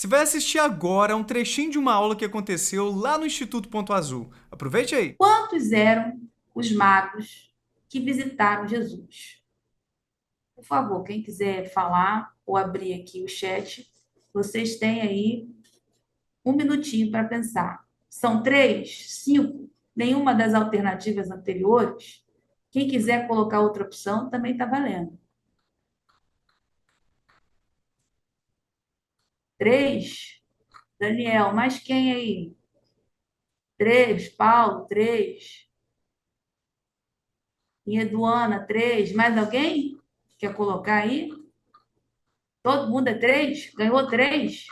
Você vai assistir agora um trechinho de uma aula que aconteceu lá no Instituto Ponto Azul. Aproveite aí. Quantos eram os magos que visitaram Jesus? Por favor, quem quiser falar ou abrir aqui o chat, vocês têm aí um minutinho para pensar. São três? Cinco? Nenhuma das alternativas anteriores? Quem quiser colocar outra opção também está valendo. Três? Daniel, mais quem aí? Três? Paulo, três? E Eduana, três? Mais alguém? Quer colocar aí? Todo mundo é três? Ganhou três?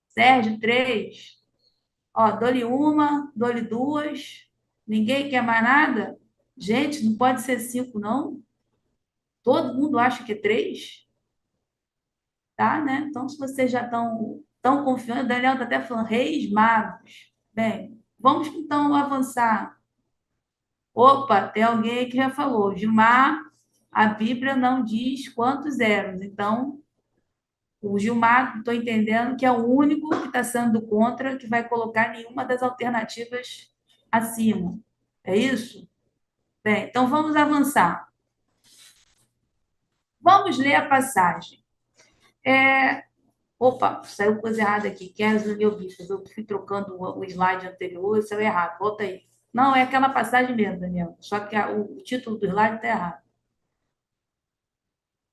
Sérgio, três. Ó, dou-lhe uma, dou-lhe duas. Ninguém quer mais nada? Gente, não pode ser cinco, não. Todo mundo acha que é três, tá, né? Então, se vocês já estão tão confiantes, o Daniel está até falando, reis magos. Bem, vamos então avançar. Opa, tem alguém aí que já falou. Gilmar, a Bíblia não diz quantos eram. Então, o Gilmar, estou entendendo que é o único que está sendo contra, que vai colocar nenhuma das alternativas acima. É isso? Bem, então vamos avançar. Vamos ler a passagem. Opa, saiu coisa errada aqui. Quer as vistas? Eu fui trocando o slide anterior, saiu errado. Volta aí. Não, é aquela passagem mesmo, Daniel. Só que o título do slide está errado.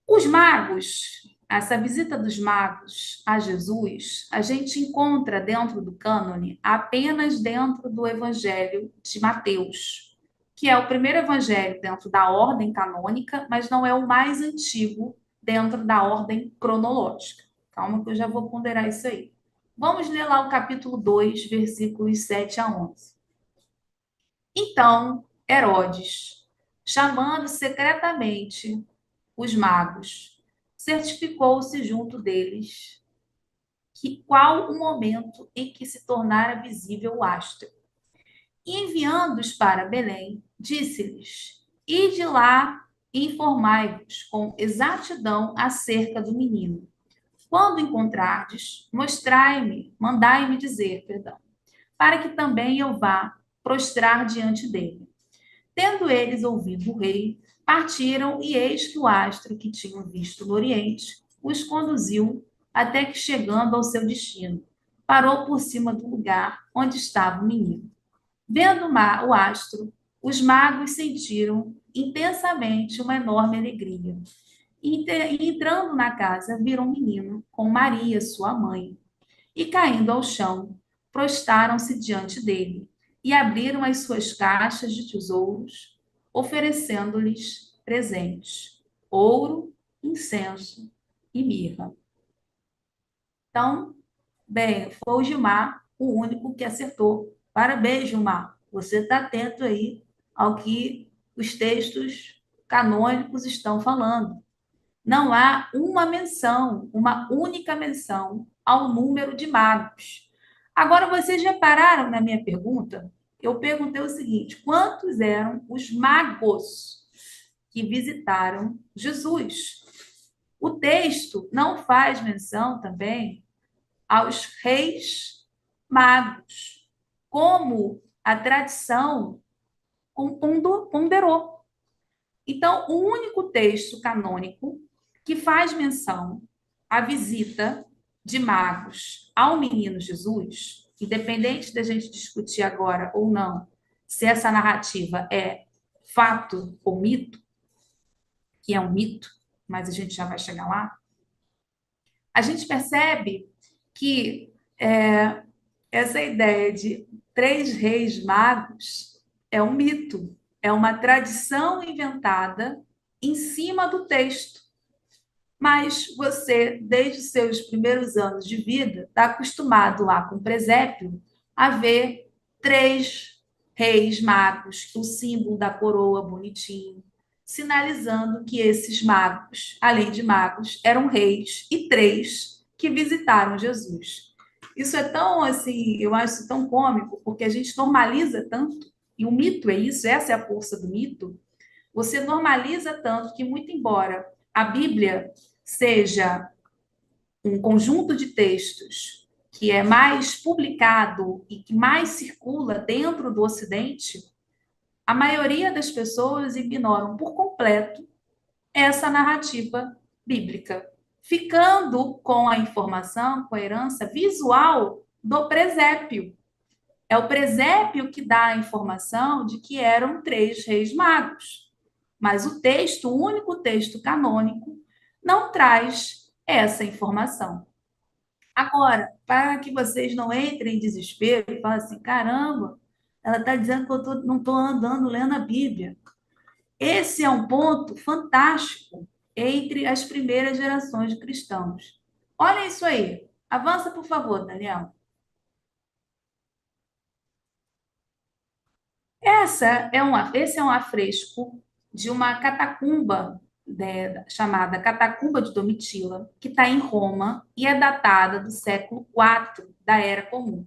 Os magos, essa visita dos magos a Jesus, a gente encontra dentro do cânone apenas dentro do Evangelho de Mateus, que é o primeiro evangelho dentro da ordem canônica, mas não é o mais antigo dentro da ordem cronológica. Calma que eu já vou ponderar isso aí. Vamos ler lá o capítulo 2, versículos 7 a 11. Então, Herodes, chamando secretamente os magos, certificou-se junto deles que qual o momento em que se tornara visível o astro. E enviando-os para Belém, disse-lhes: Ide lá e informai-vos com exatidão acerca do menino. Quando encontrardes, mandai-me dizer, perdão, para que também eu vá prostrar diante dele. Tendo eles ouvido o rei, partiram, e eis que o astro que tinham visto no Oriente os conduziu até que, chegando ao seu destino, parou por cima do lugar onde estava o menino. Vendo o astro, os magos sentiram intensamente uma enorme alegria. E entrando na casa, viram um menino com Maria, sua mãe, e caindo ao chão, prostaram-se diante dele e abriram as suas caixas de tesouros, oferecendo-lhes presentes: ouro, incenso e mirra. Então, bem, foi o Gilmar o único que acertou. Parabéns, Gilmar. Você está atento aí ao que os textos canônicos estão falando. Não há uma menção, uma única menção ao número de magos. Agora, vocês repararam na minha pergunta? Eu perguntei o seguinte: quantos eram os magos que visitaram Jesus? O texto não faz menção também aos reis magos, como a tradição ponderou. Então, o único texto canônico que faz menção à visita de magos ao menino Jesus, independente da gente discutir agora ou não se essa narrativa é fato ou mito, que é um mito, mas a gente já vai chegar lá, a gente percebe que essa ideia de três reis magos é um mito, é uma tradição inventada em cima do texto. Mas você, desde os seus primeiros anos de vida, está acostumado lá com o presépio a ver três reis magos, o símbolo da coroa bonitinho, sinalizando que esses magos, além de magos, eram reis e três que visitaram Jesus. Isso é tão assim, eu acho tão cômico, porque a gente normaliza tanto, e o mito é isso, essa é a força do mito. Você normaliza tanto que, muito embora a Bíblia seja um conjunto de textos que é mais publicado e que mais circula dentro do Ocidente, a maioria das pessoas ignoram por completo essa narrativa bíblica, ficando com a informação, com a herança visual do presépio. É o presépio que dá a informação de que eram três reis magos. Mas o texto, o único texto canônico, não traz essa informação. Agora, para que vocês não entrem em desespero e falem assim, caramba, ela está dizendo que não estou andando lendo a Bíblia. Esse é um ponto fantástico entre as primeiras gerações de cristãos. Olha isso aí. Avança, por favor, Daniel. Esse é um afresco de uma catacumba chamada Catacumba de Domitila, que está em Roma e é datada do século IV da Era Comum.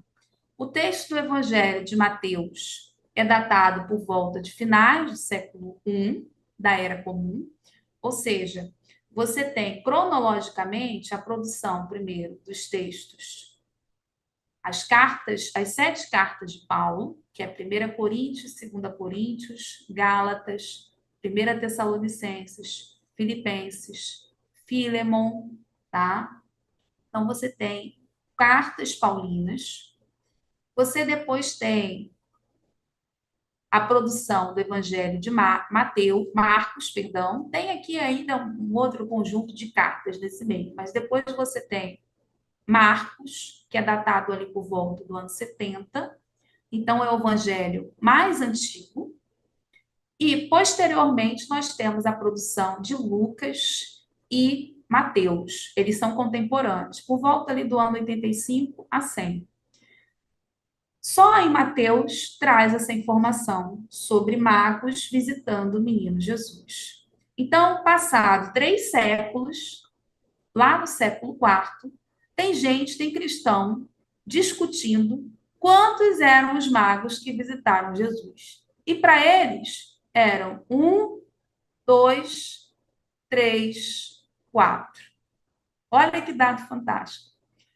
O texto do Evangelho de Mateus é datado por volta de finais do século I da Era Comum, ou seja, você tem cronologicamente a produção primeiro dos textos, as 7 cartas de Paulo, que é 1 Coríntios, 2 Coríntios, Gálatas, 1 Tessalonicenses, Filipenses, Filemon, tá? Então você tem cartas paulinas, você depois tem a produção do Evangelho de Marcos, perdão, tem aqui ainda um outro conjunto de cartas nesse meio, mas depois você tem Marcos, que é datado ali por volta do ano 70, então é o evangelho mais antigo, e posteriormente nós temos a produção de Lucas e Mateus, eles são contemporâneos, por volta ali do ano 85 a 100. Só em Mateus traz essa informação sobre magos visitando o menino Jesus. Então, passado 3 séculos, lá no século IV, tem cristão, discutindo quantos eram os magos que visitaram Jesus. E para eles, eram 1, 2, 3, 4. Olha que dado fantástico.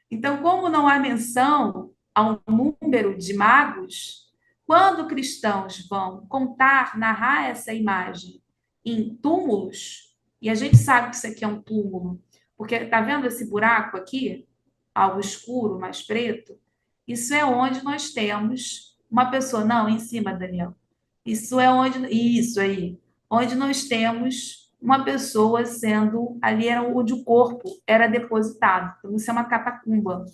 Então, como não há menção ao número de magos, quando cristãos vão contar, narrar essa imagem em túmulos, e a gente sabe que isso aqui é um túmulo, porque está vendo esse buraco aqui, algo escuro, mais preto? Isso é onde nós temos uma pessoa, não, em cima, Daniel. Isso é onde, isso aí, onde nós temos uma pessoa sendo, ali era onde o corpo era depositado. Então, isso é uma catacumba.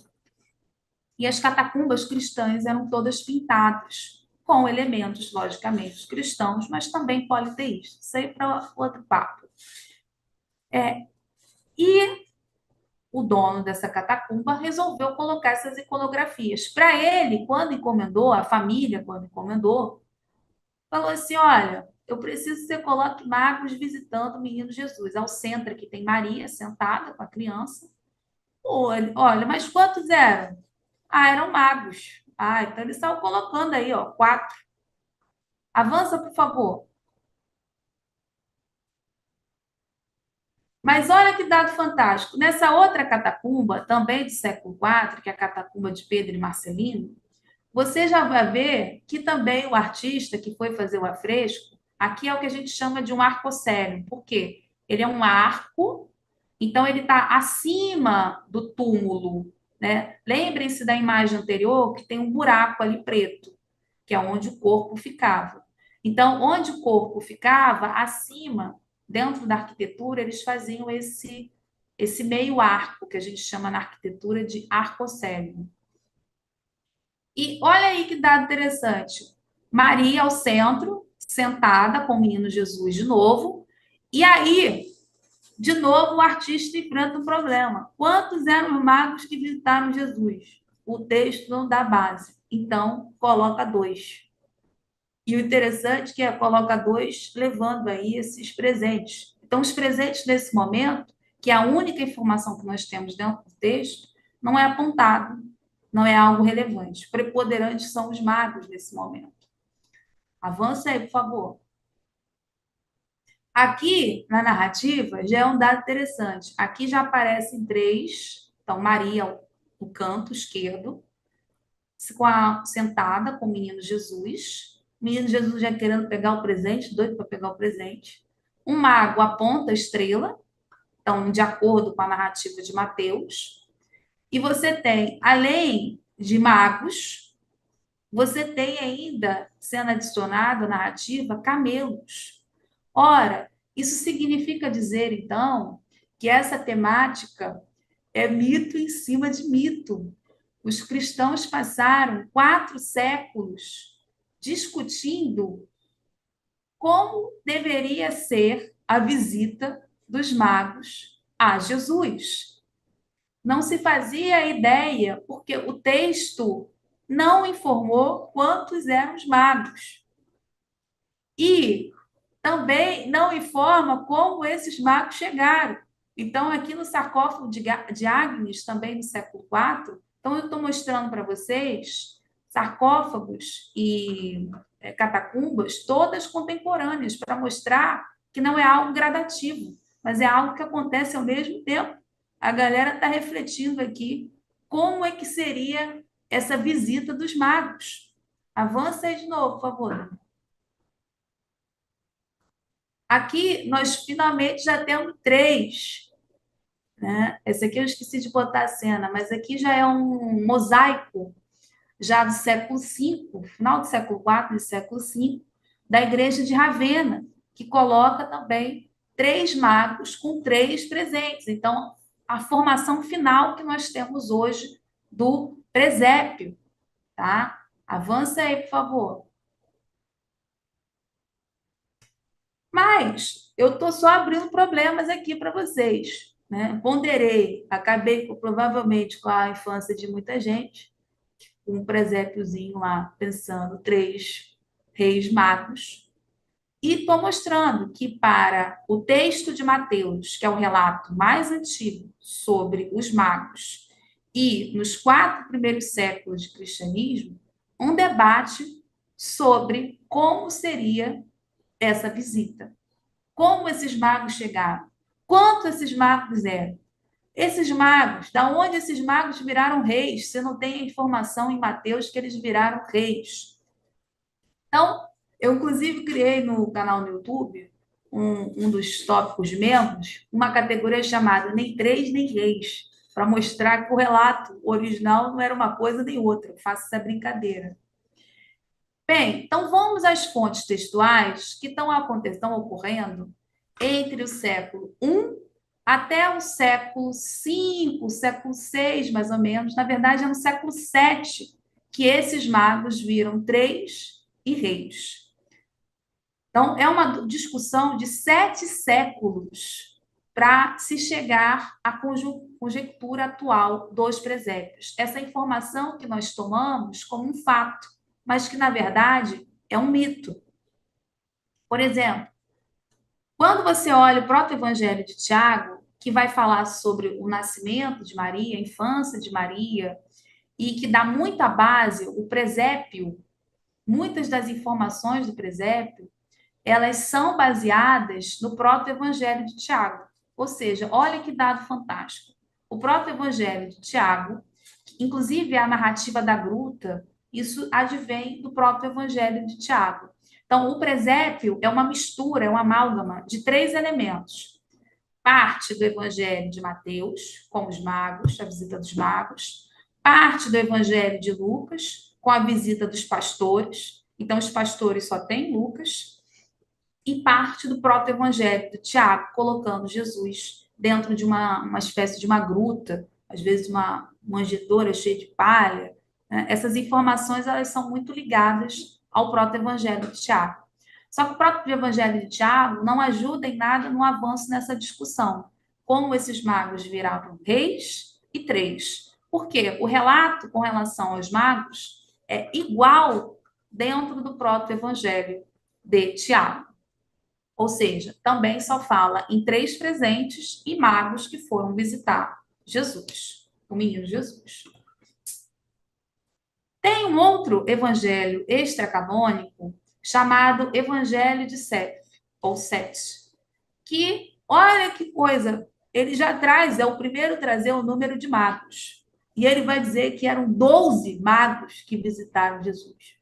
E as catacumbas cristãs eram todas pintadas, com elementos, logicamente, cristãos, mas também politeístas. Isso aí para outro papo. E o dono dessa catacumba resolveu colocar essas iconografias. Para ele, quando encomendou, a família, quando encomendou, falou assim: olha, eu preciso que você coloque magos visitando o menino Jesus. Ao centro aqui tem Maria sentada com a criança. Olha, mas quantos eram? Ah, eram magos. Ah, então eles estavam colocando aí, ó, 4. Avança, por favor. Mas olha que dado fantástico. Nessa outra catacumba, também do século IV, que é a catacumba de Pedro e Marcelino, você já vai ver que também o artista que foi fazer o afresco, aqui é o que a gente chama de um arcocélio. Por quê? Ele é um arco, então ele está acima do túmulo, né? Lembrem-se da imagem anterior que tem um buraco ali preto, que é onde o corpo ficava. Então, onde o corpo ficava, acima, dentro da arquitetura, eles faziam esse meio arco, que a gente chama na arquitetura de arcocélio. E olha aí que dado interessante. Maria ao centro, sentada com o menino Jesus de novo. E aí, de novo, o artista enfrenta um problema. Quantos eram os magos que visitaram Jesus? O texto não dá base. Então, coloca 2. E o interessante é que coloca 2 levando aí esses presentes. Então, os presentes nesse momento, que é a única informação que nós temos dentro do texto, não é apontado, não é algo relevante. Preponderantes são os magos nesse momento. Avança aí, por favor. Aqui, na narrativa, já é um dado interessante. Aqui já aparecem 3, Então, Maria no canto esquerdo, sentada com o menino Jesus. O menino Jesus já querendo pegar o presente, doido para pegar o presente. Um mago aponta a estrela, então, de acordo com a narrativa de Mateus. E você tem, além de magos, você tem ainda, sendo adicionado à narrativa, camelos. Ora, isso significa dizer, então, que essa temática é mito em cima de mito. Os cristãos passaram 4 séculos discutindo como deveria ser a visita dos magos a Jesus. Não se fazia ideia, porque o texto não informou quantos eram os magos. E também não informa como esses magos chegaram. Então, aqui no sarcófago de Agnes, também no século IV, então eu estou mostrando para vocês sarcófagos e catacumbas todas contemporâneas, para mostrar que não é algo gradativo, mas é algo que acontece ao mesmo tempo. A galera está refletindo aqui como é que seria essa visita dos magos. Avança aí de novo, por favor. Aqui nós finalmente já temos 3, né? Esse aqui eu esqueci de botar a cena, mas aqui já é um mosaico já do século V, final do século IV e século V, da igreja de Ravenna, que coloca também 3 magos com 3 presentes. Então, a formação final que nós temos hoje do presépio, tá? Avança aí, por favor. Mas eu estou só abrindo problemas aqui para vocês, né? Ponderei, acabei provavelmente com a infância de muita gente, um presépiozinho lá, pensando 3 reis magos, e estou mostrando que para o texto de Mateus, que é o relato mais antigo sobre os magos, e nos 4 primeiros séculos de cristianismo, um debate sobre como seria essa visita. Como esses magos chegaram? Quanto esses magos eram? Esses magos, da onde esses magos viraram reis? Você não tem a informação em Mateus que eles viraram reis. Então, eu inclusive criei no canal no YouTube, um dos tópicos membros, uma categoria chamada Nem Três Nem Reis, para mostrar que o relato original não era uma coisa nem outra. Eu faço essa brincadeira. Bem, então vamos às fontes textuais que estão ocorrendo entre o século I até o século V, século VI, mais ou menos. Na verdade, é no século VII que esses magos viram 3 e reis. Então, é uma discussão de 7 séculos para se chegar à conjectura atual dos presépios. Essa informação que nós tomamos como um fato, mas que, na verdade, é um mito. Por exemplo, quando você olha o proto-evangelho de Tiago, que vai falar sobre o nascimento de Maria, a infância de Maria, e que dá muita base, o presépio, muitas das informações do presépio, elas são baseadas no proto-evangelho de Tiago. Ou seja, olha que dado fantástico. O proto-evangelho de Tiago, inclusive a narrativa da gruta, isso advém do proto-evangelho de Tiago. Então, o presépio é uma mistura, é uma amálgama de 3 elementos. Parte do evangelho de Mateus, com os magos, a visita dos magos. Parte do evangelho de Lucas, com a visita dos pastores. Então, os pastores só têm Lucas. E parte do próprio evangelho de Tiago, colocando Jesus dentro de uma espécie de uma gruta, às vezes uma manjedoura cheia de palha. Né? Essas informações elas são muito ligadas ao próprio evangelho de Tiago. Só que o próprio evangelho de Tiago não ajuda em nada no avanço nessa discussão. Como esses magos viraram reis e 3. Por quê? O relato com relação aos magos é igual dentro do próprio evangelho de Tiago. Ou seja, também só fala em 3 presentes e magos que foram visitar Jesus, o menino Jesus. Tem um outro evangelho extracanônico chamado Evangelho de Seth, ou Sete, que, olha que coisa ele já traz, é o primeiro a trazer o número de magos. E ele vai dizer que eram 12 magos que visitaram Jesus.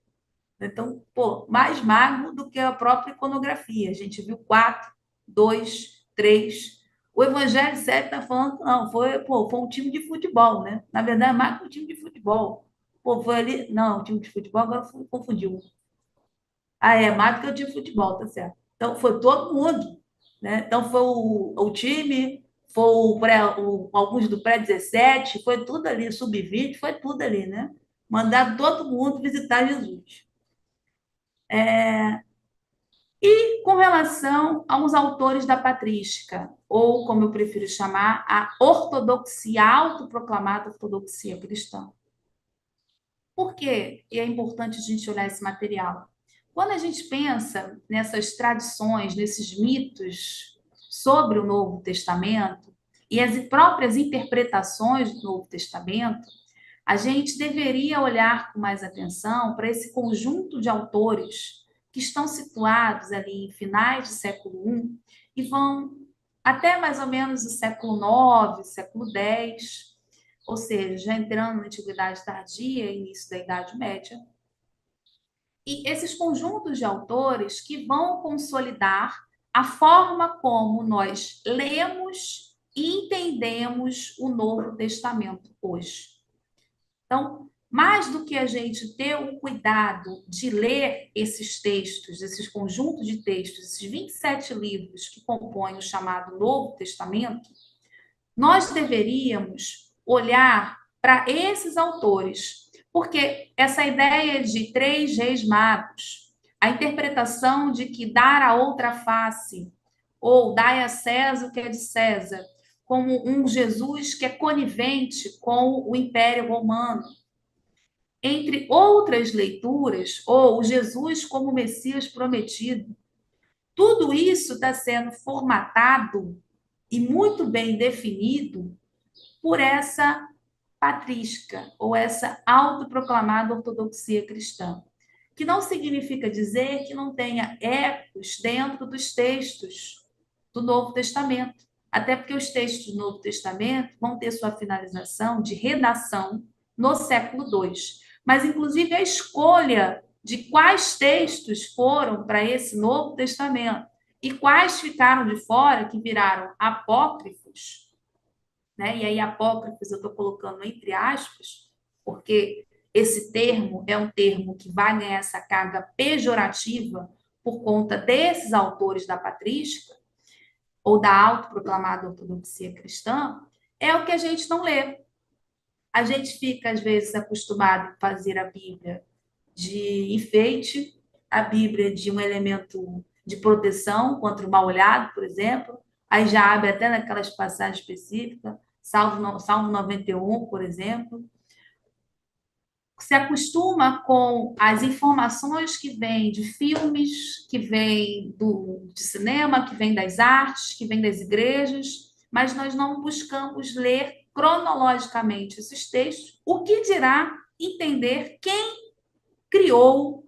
Então, pô, mais mago do que a própria iconografia. A gente viu 4, 2, 3. O Evangelho sério está falando que não, foi um time de futebol, né? Na verdade, mais que um time de futebol. Pô, foi ali. Não, um time de futebol, agora confundiu. Ah, é, mais do que o time de futebol, tá certo. Então, foi todo mundo, né? Então, foi o time, foi alguns do pré-17, foi tudo ali, sub-20, foi tudo ali, né? Mandaram todo mundo visitar Jesus. Com relação aos autores da patrística, ou como eu prefiro chamar, a ortodoxia, autoproclamada ortodoxia cristã. Por quê? E é importante a gente olhar esse material. Quando a gente pensa nessas tradições, nesses mitos sobre o Novo Testamento e as próprias interpretações do Novo Testamento, a gente deveria olhar com mais atenção para esse conjunto de autores que estão situados ali em finais do século I e vão até mais ou menos o século IX, século X, ou seja, já entrando na Antiguidade Tardia e início da Idade Média. E esses conjuntos de autores que vão consolidar a forma como nós lemos e entendemos o Novo Testamento hoje. Então, mais do que a gente ter o cuidado de ler esses textos, esses conjuntos de textos, esses 27 livros que compõem o chamado Novo Testamento, nós deveríamos olhar para esses autores, porque essa ideia de 3 reis magos, a interpretação de que dar a outra face, ou dai a César o que é de César, como um Jesus que é conivente com o Império Romano, entre outras leituras, ou o Jesus como Messias prometido, tudo isso está sendo formatado e muito bem definido por essa patrística, ou essa autoproclamada ortodoxia cristã, que não significa dizer que não tenha ecos dentro dos textos do Novo Testamento, até porque os textos do Novo Testamento vão ter sua finalização de redação no século II. Mas, inclusive, a escolha de quais textos foram para esse Novo Testamento e quais ficaram de fora, que viraram apócrifos, né? E aí, apócrifos eu estou colocando entre aspas, porque esse termo é um termo que vai ganhar essa carga pejorativa por conta desses autores da patrística, ou da autoproclamada ortodoxia cristã, é o que a gente não lê. A gente fica, às vezes, acostumado a fazer a Bíblia de enfeite, a Bíblia de um elemento de proteção contra o mal olhado, por exemplo, aí já abre até naquelas passagens específicas, Salmo 91, por exemplo, se acostuma com as informações que vêm de filmes, que vêm de cinema, que vêm das artes, que vêm das igrejas, mas nós não buscamos ler cronologicamente esses textos, o que dirá entender quem criou,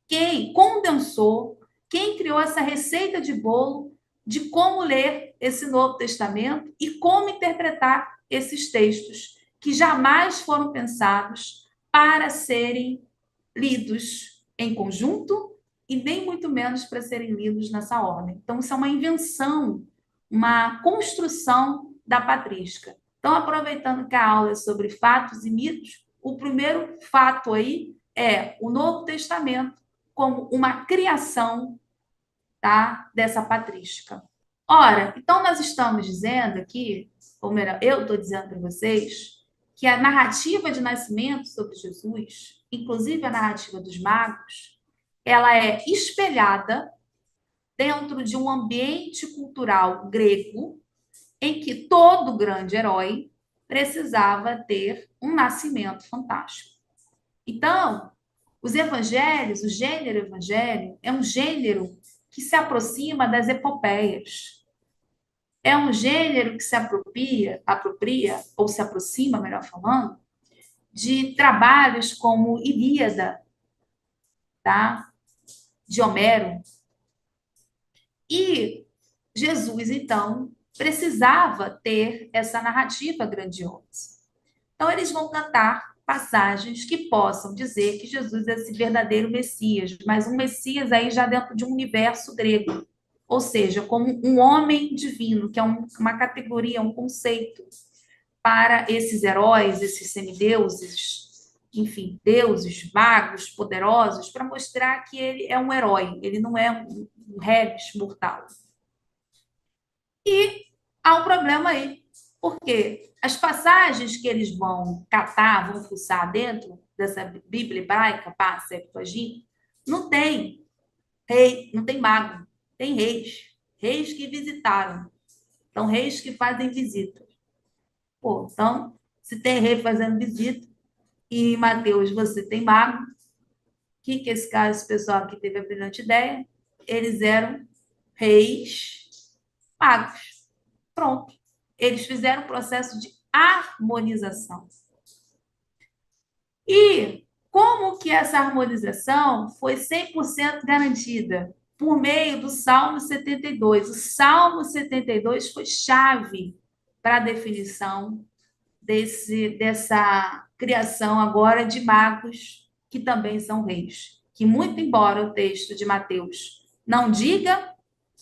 quem condensou, quem criou essa receita de bolo de como ler esse Novo Testamento e como interpretar esses textos que jamais foram pensados para serem lidos em conjunto e nem muito menos para serem lidos nessa ordem. Então, isso é uma invenção, uma construção da patrística. Então, aproveitando que a aula é sobre fatos e mitos, o primeiro fato aí é o Novo Testamento como uma criação, tá, dessa patrística. Ora, então nós estamos dizendo aqui, ou melhor, eu estou dizendo para vocês, que a narrativa de nascimento sobre Jesus, inclusive a narrativa dos magos, ela é espelhada dentro de um ambiente cultural grego em que todo grande herói precisava ter um nascimento fantástico. Então, os evangelhos, o gênero evangelho, é um gênero que se aproxima das epopeias. É um gênero que se apropria, ou se aproxima, melhor falando, de trabalhos como Ilíada, tá? De Homero. E Jesus, então, precisava ter essa narrativa grandiosa. Então, eles vão cantar passagens que possam dizer que Jesus é esse verdadeiro Messias, mas um Messias aí já dentro de um universo grego, ou seja, como um homem divino, que é uma categoria, um conceito para esses heróis, esses semideuses, enfim, deuses, magos, poderosos, para mostrar que ele é um herói, ele não é um reles mortal. E há um problema aí, porque as passagens que eles vão catar, vão fuçar dentro dessa Bíblia hebraica, pá, Septuaginta, não tem rei, não tem mago, tem reis, reis que visitaram, então reis que fazem visitas. Pô, então, se tem rei fazendo visita e em Mateus você tem mago, o que esse cara, esse pessoal aqui teve a brilhante ideia? Eles eram reis magos. Pronto. Eles fizeram um processo de harmonização. E como que essa harmonização foi 100% garantida? Por meio do Salmo 72. O Salmo 72 foi chave para a definição dessa criação agora de magos, que também são reis. Que, muito embora o texto de Mateus não diga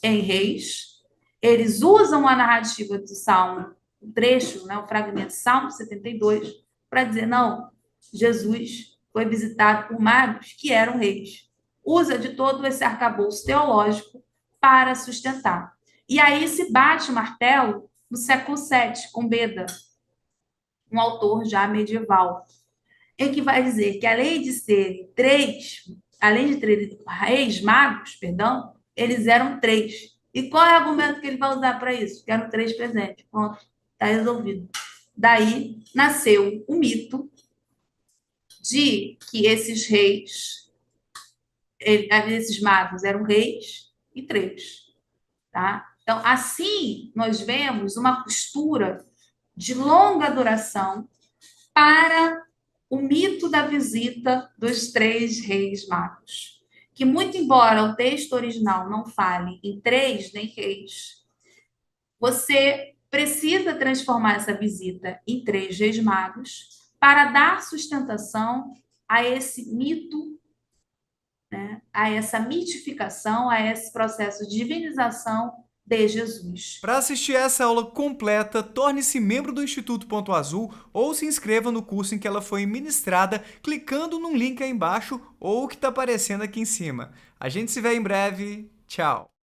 em reis, eles usam a narrativa do Salmo, o trecho, né, o fragmento Salmo 72, para dizer, não, Jesus foi visitado por magos que eram reis. Usa de todo esse arcabouço teológico para sustentar. E aí se bate o martelo no século VII, com Beda, um autor já medieval, em que vai dizer que além de serem três, além de terem reis magos, perdão, eles eram três. E qual é o argumento que ele vai usar para isso? Que eram três presentes. Pronto, está resolvido. Daí nasceu o mito de que esses reis, esses magos eram reis e três. Tá? Então, assim, nós vemos uma costura de longa duração para o mito da visita dos três reis magos. Que, muito embora o texto original não fale em três nem reis, você precisa transformar essa visita em três reis magos para dar sustentação a esse mito, né, a essa mitificação, a esse processo de divinização de Jesus. Para assistir essa aula completa, torne-se membro do Instituto Ponto Azul ou se inscreva no curso em que ela foi ministrada clicando no link aí embaixo ou que está aparecendo aqui em cima. A gente se vê em breve. Tchau!